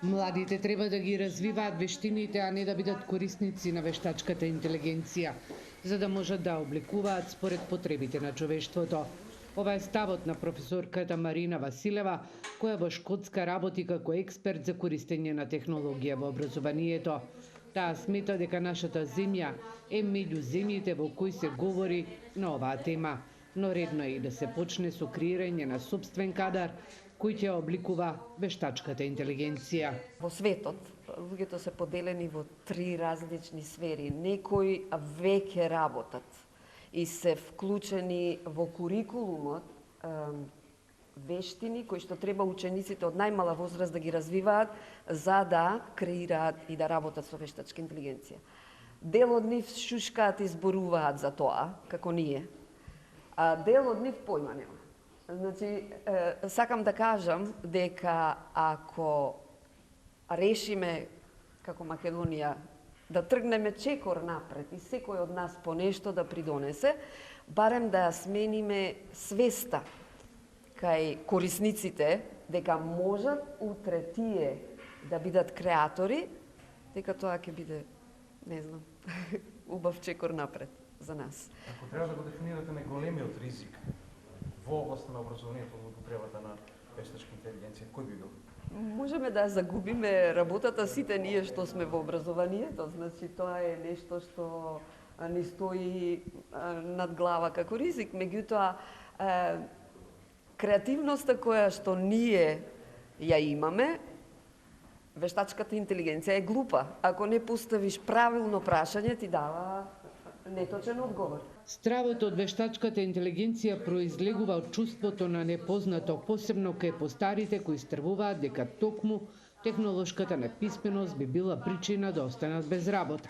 Младите треба да ги развиваат вештините, а не да бидат корисници на вештачката интелигенција, за да можат да обликуваат според потребите на човештвото. Ова е ставот на професорката Марина Василева, која во Шкотска работи како експерт за користење на технологија во образованието. Таа смета дека нашата земја е меѓу земјите во кои се говори на оваа тема, но редно е и да се почне со креирање на сопствен кадар кој ќе обликува вештачката интелигенција. Во светот, луѓето се поделени во 3 различни сфери. Некои веќе работат и се вклучени во курикулумот вештини кои што треба учениците од најмала возраст да ги развиваат за да креираат и да работат со вештачка интелигенција. Дел од нив шушкаат и зборуваат за тоа, како ние, а дел од нив појма нема. Значи, сакам да кажам дека ако решиме како Македонија да тргнеме чекор напред и секој од нас по нешто да придонесе, барем да ја смениме свеста кај корисниците дека можат утре тие да бидат креатори, дека тоа ќе биде, не знам, убав чекор напред за нас. Ако треба да го дефинирате најголемиот ризик во областа на образованието во употребата на вештачка интелигенција, кој би бил? Можеме да загубиме работата сите ние што сме во образованието, значи тоа е нешто што ни стои над глава како ризик, меѓутоа креативноста која што ние ја имаме, вештачката интелигенција е глупа. Ако не поставиш правилно прашање, ти дава неточен одговор. Стравот од вештачката интелигенција произлегува од чувството на непознато, посебно кај постарите кои стрвуваат дека токму технолошката неписменост би била причина да останат без работа.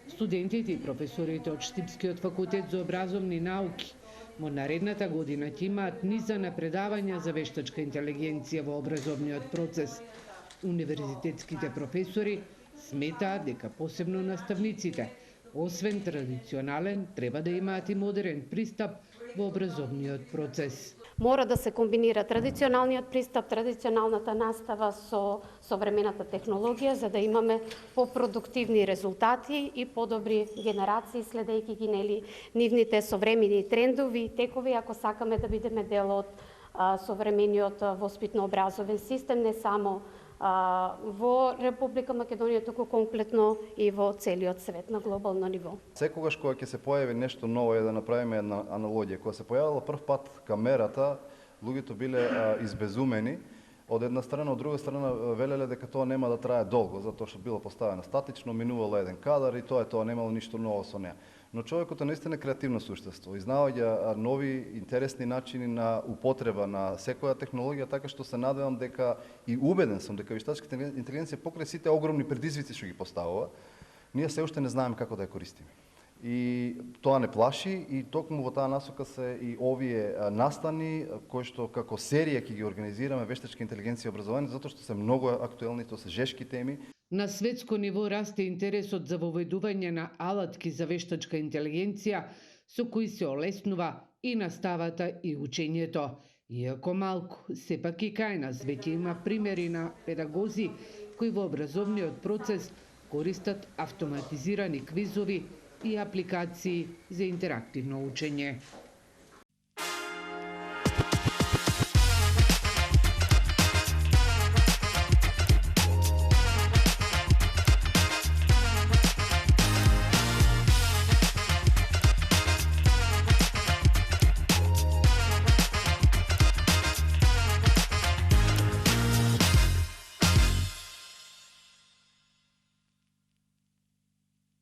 Студентите и професорите од Штипскиот факултет за образовни науки во наредната година ќе имаат низа на предавања за вештачка интелигенција во образовниот процес. Универзитетските професори сметаат дека посебно наставниците, освен традиционален, треба да имаат и модерен пристап во образовниот процес. Мора да се комбинира традиционалниот пристап, традиционалната настава со современата технологија, за да имаме попродуктивни резултати и подобри генерации, следејќи ги нивните современи трендови и текови, ако сакаме да бидеме дел од современиот воспитно-образовен систем, не само во Република Македонија, туку комплетно и во целиот свет на глобално ниво. Секогаш кога ќе се појави нешто ново, е да направиме една аналогија. Кога се појавила прв пат камерата, луѓето биле избезумени. Од една страна, од друга страна велеле дека тоа нема да трае долго, затоа што било поставено статично, минувало еден кадар и тоа немало ништо ново со неа. Но човекот е наистина креативно суштество, изнаоѓа нови интересни начини на употреба на секоја технологија, така што се надевам дека и убеден сум дека вештачката интелигенција покрај сите огромни предизвици што ги поставува, ние се уште не знаеме како да ја користиме. И тоа не плаши и токму во таа насока се и овие настани кои што како серија ќе ги организираме вештачка интелигенција и образование, затоа што се многу актуелни, тоа се жешки теми. На светско ниво расте интересот за воведување на алатки за вештачка интелигенција со кои се олеснува и наставата и учењето. Иако малку, сепак и кај нас веќе има примери на педагози кои во образовниот процес користат автоматизирани квизови и апликации за интерактивно учење.